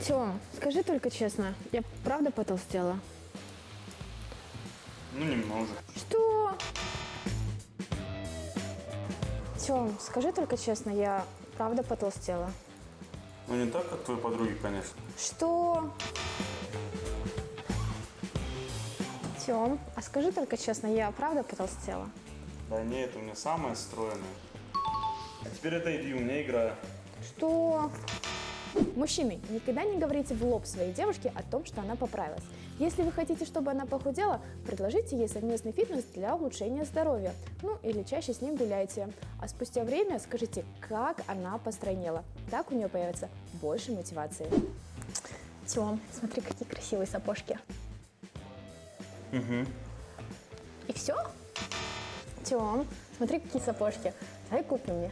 Тём, скажи только честно, я правда потолстела? Ну, немного. Что? Тём, скажи только честно, я правда потолстела? Ну, не так, как твои подруги, конечно. Что? Тём, а скажи только честно, я правда потолстела? Да нет, у меня самая стройная. А теперь отойди, у меня игра. Что? Мужчины, никогда не говорите в лоб своей девушке о том, что она поправилась. Если вы хотите, чтобы она похудела, предложите ей совместный фитнес для улучшения здоровья. Ну или чаще с ней гуляйте. А спустя время скажите, как она постройнела. Так у нее появится больше мотивации. Тём, смотри, какие красивые сапожки. Угу. И все? Тём, смотри, какие сапожки. Давай купи мне.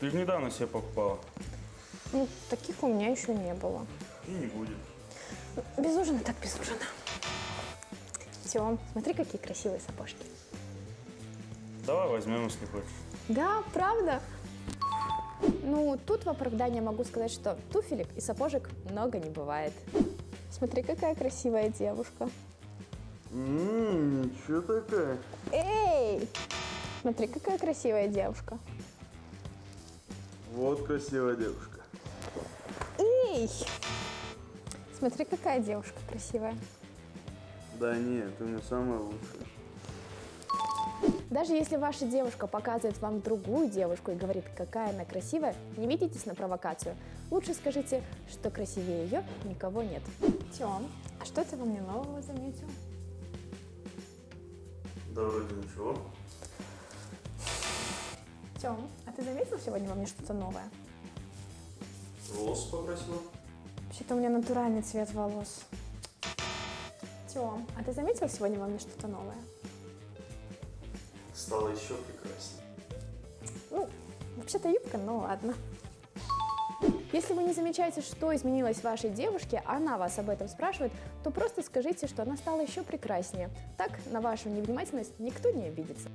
Ты же недавно себе покупала. Ну, таких у меня еще не было. И не будет. Без ужина так без ужина. Тём, смотри, какие красивые сапожки. Давай возьмем, если хочешь. Да, правда? Ну, тут в оправдание могу сказать, что туфелек и сапожек много не бывает. Смотри, какая красивая девушка. Ничего такая. Эй! Смотри, какая красивая девушка. Вот красивая девушка. Эй! Смотри, какая девушка красивая. Да нет, ты у меня самая лучшая. Даже если ваша девушка показывает вам другую девушку и говорит, какая она красивая, не ведитесь на провокацию. Лучше скажите, что красивее ее никого нет. Тём, а что ты во мне нового заметил? Да вроде ничего. Тём, а ты заметил сегодня во мне что-то новое? Волосы покрасила. Вообще-то у меня натуральный цвет волос. Тём, а ты заметил сегодня во мне что-то новое? Стало еще прекраснее. Ну, вообще-то юбка, ну ладно. Если вы не замечаете, что изменилось в вашей девушке, а она вас об этом спрашивает, то просто скажите, что она стала еще прекраснее. Так на вашу невнимательность никто не обидится.